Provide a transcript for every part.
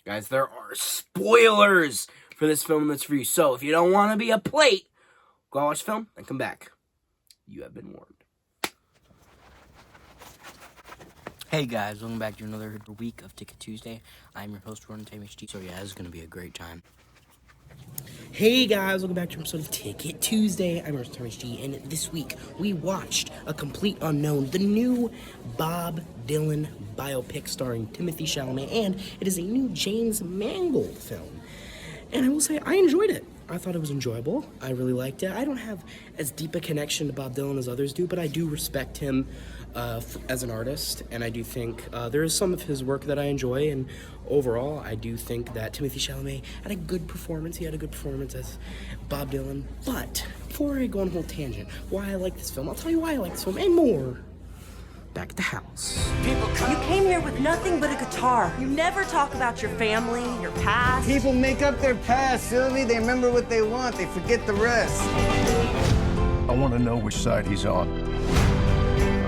Guys, there are spoilers for this film that's for you. So if you don't want to be a plate, go watch the film and come back. You have been warned. Hey guys, welcome back to another week of Ticket Tuesday. I'm your host, Timothée. So yeah, this is going to be a great time. Hey guys, welcome back to an episode of Ticket Tuesday. I'm your host, Timothée, and this week we watched A Complete Unknown, the new Bob Dylan biopic starring Timothée Chalamet, and it is a new James Mangold film. And I will say, I enjoyed it. I thought it was enjoyable. I really liked it. I don't have as deep a connection to Bob Dylan as others do, but I do respect him as an artist, and I do think there is some of his work that I enjoy, and overall, I do think that Timothée Chalamet had a good performance. He had a good performance as Bob Dylan. But before I go on a whole tangent, why I like this film, I'll tell you why I like this film, and more. Back at the house. You came here with nothing but a guitar. You never talk about your family, your past. People make up their past, Sylvie. They remember what they want. They forget the rest. I want to know which side he's on.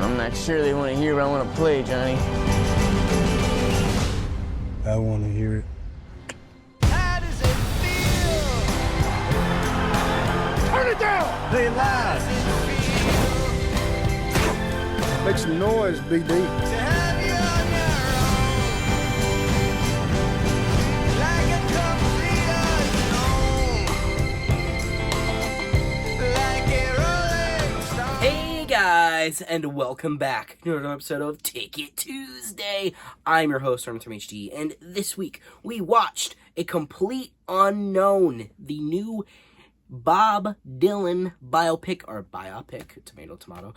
I'm not sure they want to hear what I want to play, Johnny. I want to hear it. How does it feel? Turn it down! Play it loud. Make some noise, BD. To have you on your own, like a complete unknown, like a rolling stone. Hey guys, and welcome back to another episode of Ticket Tuesday. I'm your host, Timothée, and this week we watched A Complete Unknown, the new Bob Dylan biopic, tomato,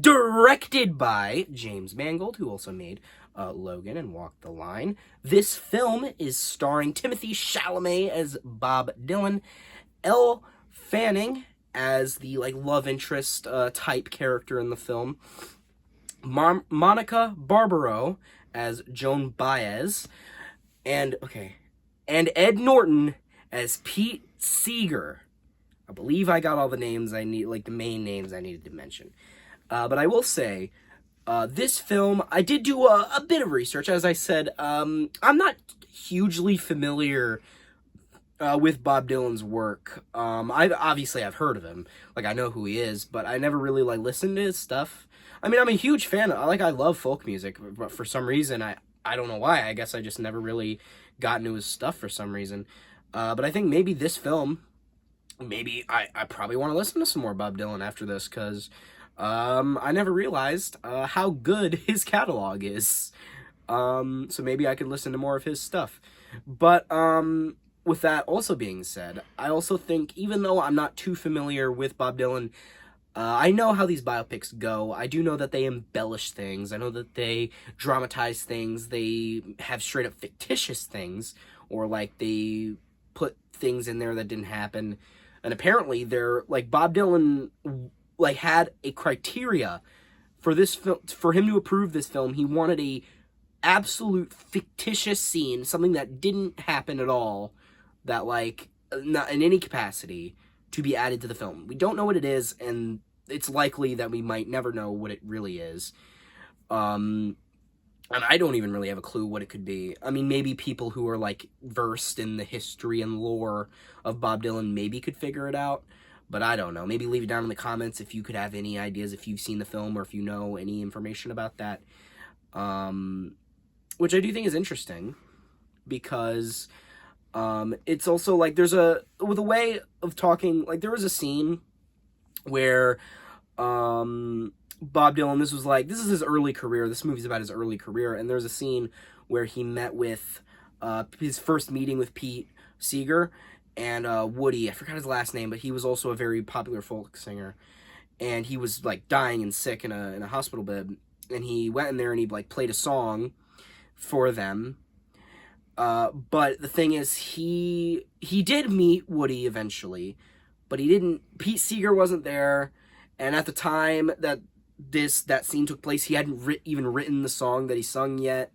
directed by James Mangold, who also made Logan and Walk the Line. This film is starring Timothée Chalamet as Bob Dylan, Elle Fanning as the love interest type character in the film, Monica Barbaro as Joan Baez, and Ed Norton as Pete Seeger. I believe I got all the names I need, the main names I needed to mention. But I will say, this film, I did do a bit of research. As I said, I'm not hugely familiar with Bob Dylan's work. I've heard of him. I know who he is, but I never really, listened to his stuff. I mean, I'm a huge fan. I love folk music, but for some reason, I don't know why. I guess I just never really got into his stuff for some reason. But I think maybe this film, I probably want to listen to some more Bob Dylan after this, because I never realized how good his catalog is. So maybe I could listen to more of his stuff. But with that also being said, I also think, even though I'm not too familiar with Bob Dylan, I know how these biopics go. I do know that they embellish things. I know that they dramatize things. They have straight up fictitious things, or they put things in there that didn't happen. And apparently they're Bob Dylan had a criteria for this film. For him to approve this film, he wanted a absolute fictitious scene, something that didn't happen at all, that not in any capacity, to be added to the film. We don't know what it is, and it's likely that we might never know what it really is. And I don't even really have a clue what it could be. I mean, maybe people who are versed in the history and lore of Bob Dylan maybe could figure it out. But I don't know. Maybe leave it down in the comments if you could have any ideas, if you've seen the film, or if you know any information about that. Which I do think is interesting, because it's also there's with a way of talking, there was a scene where Bob Dylan, this is his early career. This movie's about his early career, and there's a scene where he met with his first meeting with Pete Seeger and Woody. I forgot his last name, but he was also a very popular folk singer, and he was dying and sick in a hospital bed, and he went in there and he played a song for them. But the thing is, he did meet Woody eventually, but he didn't. Pete Seeger wasn't there, and at the time that that scene took place, he hadn't even written the song that he sung yet.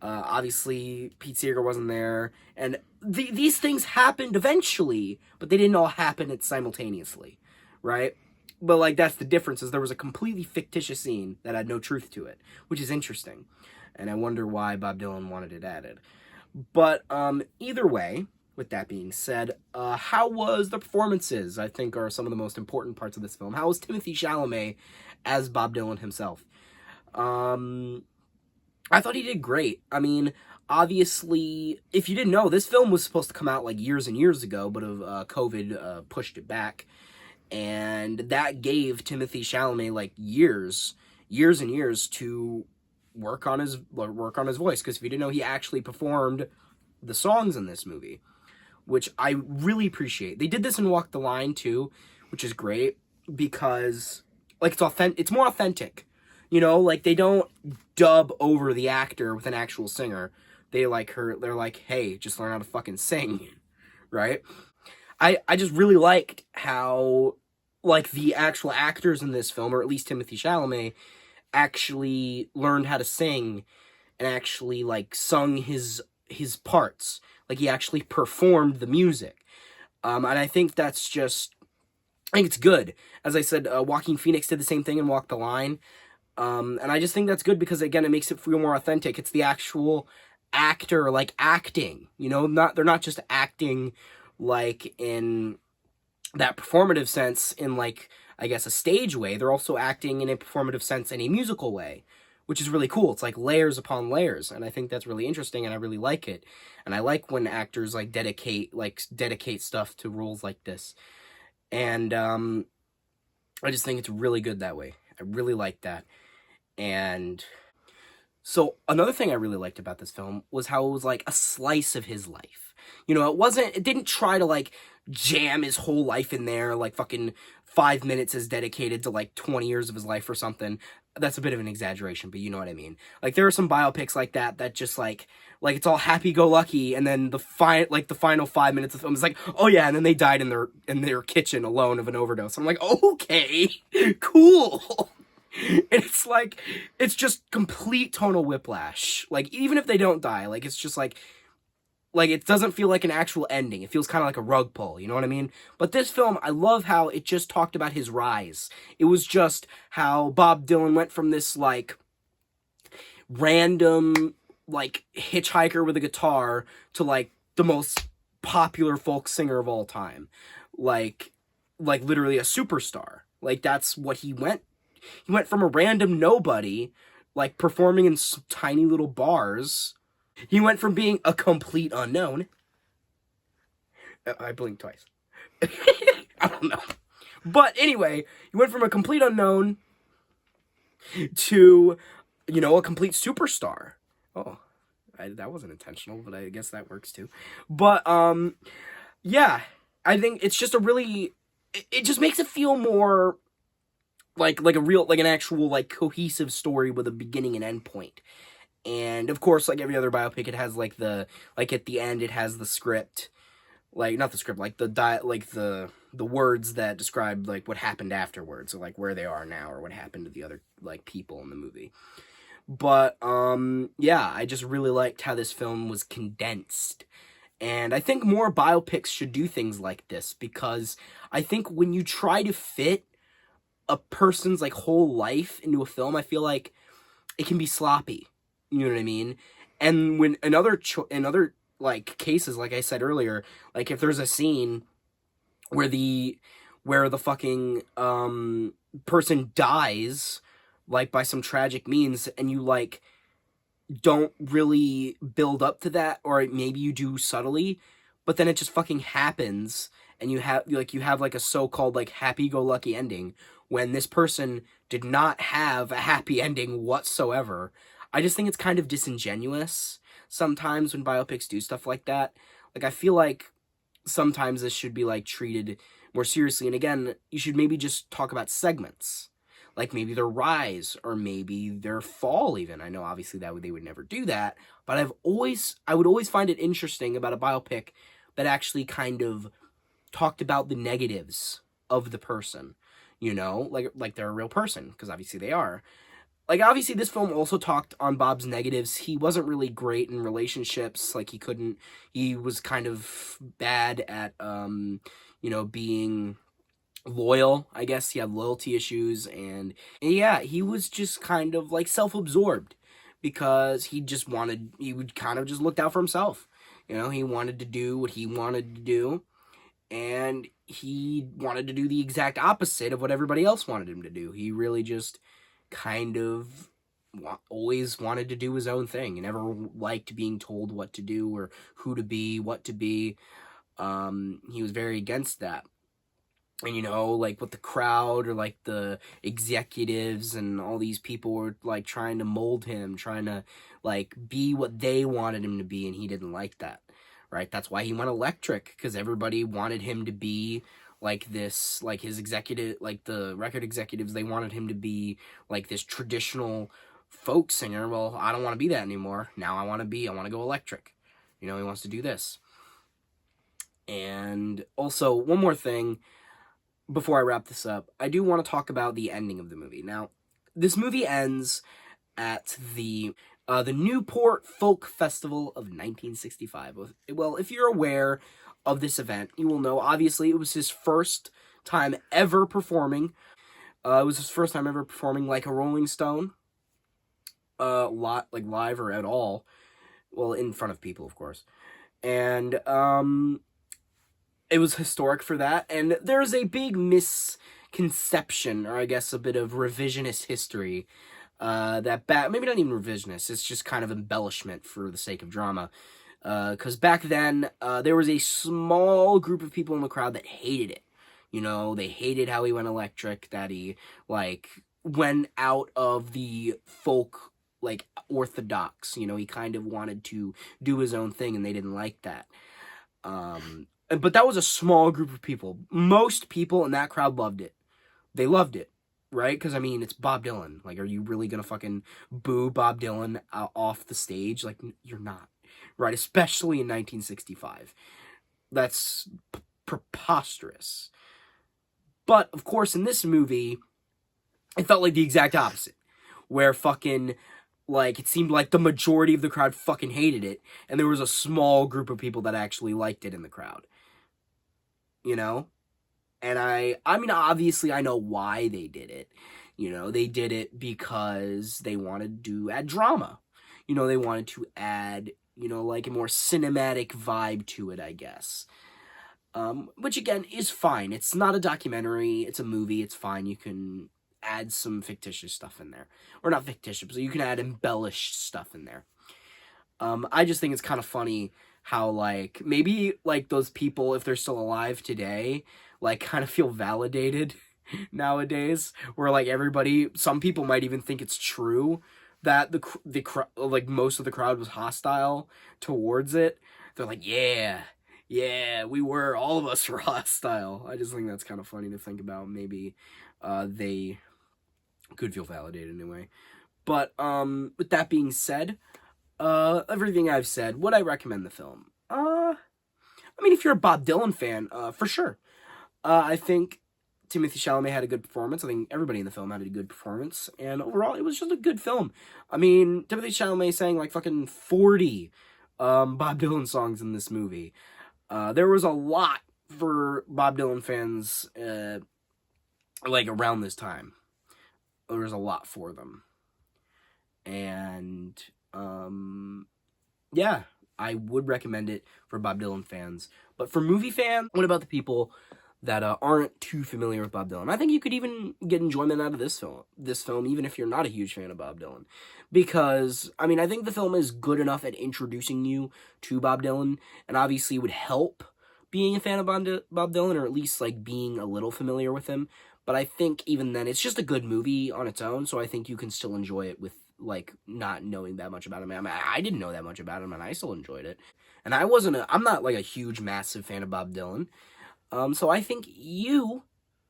Obviously, Pete Seeger wasn't there, and these things happened eventually, but they didn't all happen simultaneously, right? But that's the difference, is there was a completely fictitious scene that had no truth to it, which is interesting. and I wonder why Bob Dylan wanted it added. But either way, with that being said, how was the performances? I think are some of the most important parts of this film. How was Timothée Chalamet as Bob Dylan himself? I thought he did great. I mean, obviously, if you didn't know, this film was supposed to come out like years and years ago, but COVID pushed it back, and that gave Timothée Chalamet like years and years to work on his voice. Because if you didn't know, he actually performed the songs in this movie, which I really appreciate. They did this in Walk the Line too, which is great because like it's authentic. It's more authentic. You know, like they don't dub over the actor with an actual singer. They're like, hey, just learn how to fucking sing, right? I just really liked how, like, the actual actors in this film, or at least Timothée Chalamet, actually learned how to sing and actually, like, sung his parts. Like, he actually performed the music. And I think that's just, I think it's good. As I said, Joaquin Phoenix did the same thing in Walk the Line. And I just think that's good because, again, it makes it feel more authentic. It's the actual actor, like, acting, you know, they're not just acting, like, in that performative sense in, like, I guess, a stage way. They're also acting in a performative sense in a musical way, which is really cool. It's, like, layers upon layers, and I think that's really interesting, and I really like it. And I like when actors, like, dedicate stuff to roles like this. And, I just think it's really good that way. I really like that. And so another thing I really liked about this film was how it was like a slice of his life. You know, it didn't try to like jam his whole life in there, like fucking 5 minutes is dedicated to like 20 years of his life or something. That's a bit of an exaggeration, but you know what I mean. Like there are some biopics like that just like it's all happy-go-lucky, and then the final 5 minutes of the film is like, oh yeah, and then they died in their kitchen alone of an overdose. I'm like, okay, cool. And it's like, it's just complete tonal whiplash. Like, even if they don't die, like, it's just like, it doesn't feel like an actual ending. It feels kind of like a rug pull, you know what I mean? But this film, I love how it just talked about his rise. It was just how Bob Dylan went from this, like, random, like, hitchhiker with a guitar to, like, the most popular folk singer of all time. Like literally a superstar. Like, that's what he went. He went from a random nobody, like, performing in tiny little bars. He went from being a complete unknown. I blinked twice. I don't know. But anyway, he went from a complete unknown to, you know, a complete superstar. Oh, that wasn't intentional, but I guess that works too. But, yeah, I think it's just it just makes it feel more like an actual, like, cohesive story with a beginning and end point. And of course, like every other biopic, it has like at the end it has the script, like not the script, like the words that describe like what happened afterwards, or like where they are now, or what happened to the other like people in the movie. But yeah, I just really liked how this film was condensed. And I think more biopics should do things like this, because I think when you try to fit a person's like whole life into a film, I feel like it can be sloppy. You know what I mean? And when in other like cases, like I said earlier, like if there's a scene where the fucking person dies, like by some tragic means, and you like don't really build up to that, or maybe you do subtly, but then it just fucking happens, and you have like a so-called like happy-go-lucky ending when this person did not have a happy ending whatsoever. I just think it's kind of disingenuous sometimes when biopics do stuff like that. Like, I feel like sometimes this should be, like, treated more seriously. And again, you should maybe just talk about segments. Like, maybe their rise, or maybe their fall, even. I know, obviously, they would never do that. But I would always find it interesting about a biopic that actually kind of talked about the negatives of the person. You know? Like they're a real person, because obviously they are. Like, obviously, this film also talked on Bob's negatives. He wasn't really great in relationships. Like, he was kind of bad at, you know, being loyal, I guess. He had loyalty issues, and yeah, he was just kind of, like, self-absorbed. because he would kind of just looked out for himself. You know, he wanted to do what he wanted to do, and he wanted to do the exact opposite of what everybody else wanted him to do. He really just kind of always wanted to do his own thing. He never liked being told what to do or who to be, what to be. He was very against that. And, you know, like, with the crowd or, like, the executives and all these people were, like, trying to mold him, trying to, like, be what they wanted him to be, and he didn't like that, right? That's why he went electric, because everybody wanted him to be like this, like, his executive, like, the record executives, they wanted him to be, like, this traditional folk singer. Well, I don't want to be that anymore. Now I want to go electric. You know, he wants to do this. And also, one more thing, before I wrap this up, I do want to talk about the ending of the movie. Now, this movie ends at the Newport Folk Festival of 1965. Well, if you're aware of this event, you will know, obviously, it was his first time ever performing. It was his first time ever performing like a Rolling Stone. Like live or at all. Well, in front of people, of course. And, it was historic for that, and there's a big misconception, or I guess a bit of revisionist history, maybe not even revisionist, it's just kind of embellishment for the sake of drama, because back then, there was a small group of people in the crowd that hated it. You know, they hated how he went electric, that he, like, went out of the folk, like, orthodox, you know, he kind of wanted to do his own thing, and they didn't like that. But that was a small group of people. Most people in that crowd loved it. They loved it, right? Because, I mean, it's Bob Dylan. Like, are you really gonna fucking boo Bob Dylan off the stage? Like, you're not, right? Especially in 1965. That's preposterous. But, of course, in this movie, it felt like the exact opposite. Where fucking, like, it seemed like the majority of the crowd fucking hated it, and there was a small group of people that actually liked it in the crowd. You know? And I mean, obviously, I know why they did it. You know, they did it because they wanted to add drama. You know, they wanted to add, you know, like, a more cinematic vibe to it, I guess. Which, again, is fine. It's not a documentary. It's a movie. It's fine. You can add some fictitious stuff in there. Or not fictitious, but you can add embellished stuff in there. I just think it's kind of funny how, like, maybe, like, those people, if they're still alive today, like, kind of feel validated nowadays, where, like, some people might even think it's true that like, most of the crowd was hostile towards it. They're like, yeah, all of us were hostile. I just think that's kind of funny to think about. Maybe, they could feel validated anyway. But, with that being said, everything I've said, would I recommend the film? I mean, if you're a Bob Dylan fan, for sure. I think Timothée Chalamet had a good performance. I think everybody in the film had a good performance. And overall, it was just a good film. I mean, Timothée Chalamet sang, like, fucking 40 Bob Dylan songs in this movie. There was a lot for Bob Dylan fans, like, around this time. There was a lot for them. And, yeah, I would recommend it for Bob Dylan fans. But for movie fans, what about the people that aren't too familiar with Bob Dylan? I think you could even get enjoyment out of this film, even if you're not a huge fan of Bob Dylan. Because, I mean, I think the film is good enough at introducing you to Bob Dylan, and obviously would help being a fan of Bob Dylan, or at least, like, being a little familiar with him. But I think even then, it's just a good movie on its own, so I think you can still enjoy it with, like, not knowing that much about him. I mean, I didn't know that much about him, and I still enjoyed it. And I'm not, like, a huge, massive fan of Bob Dylan. So I think you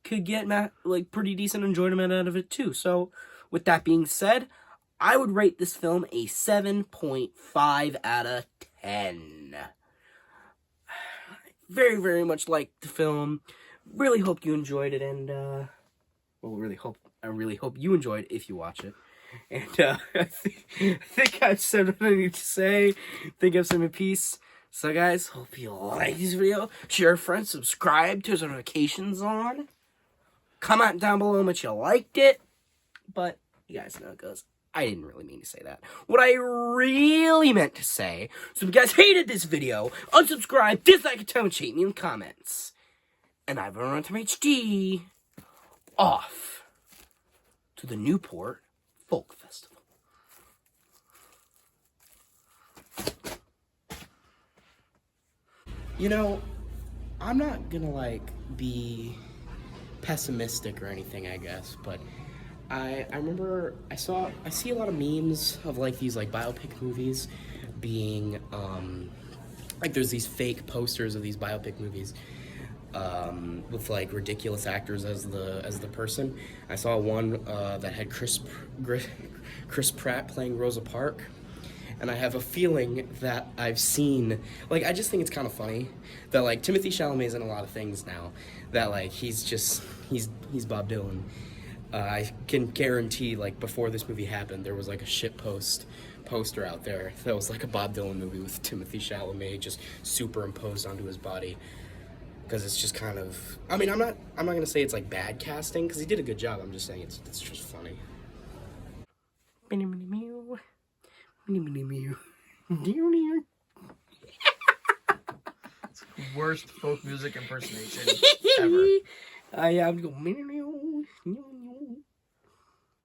could get, like, pretty decent enjoyment out of it, too. So, with that being said, I would rate this film a 7.5 out of 10. Very, very much liked the film. Really hope you enjoyed it, and, I really hope you enjoyed it if you watch it. And, I think I've said what I need to say. I think I've said my piece. So, guys, hope you like this video. Share with friends, subscribe, turn notifications on. Comment down below how much you liked it. But, you guys know how it goes. I didn't really mean to say that. What I really meant to say, so if you guys hated this video, unsubscribe, dislike, and tell me in the comments. And I've run from HD off to the Newport Folk Festival. You know, I'm not gonna, like, be pessimistic or anything, I guess, but I remember I see a lot of memes of, like, these, like, biopic movies being, like, there's these fake posters of these biopic movies, with, like, ridiculous actors as the person. I saw one, that had Chris Pratt playing Rosa Parks. And I have a feeling that I've seen, like, I just think it's kind of funny that, like, Timothée Chalamet is in a lot of things now, that, like, he's Bob Dylan. I can guarantee, like, before this movie happened, there was, like, a poster out there that was, like, a Bob Dylan movie with Timothée Chalamet just superimposed onto his body. Because it's just kind of, I mean, I'm not gonna say it's, like, bad casting, because he did a good job. I'm just saying it's just funny. Worst folk music impersonation ever. I have to go.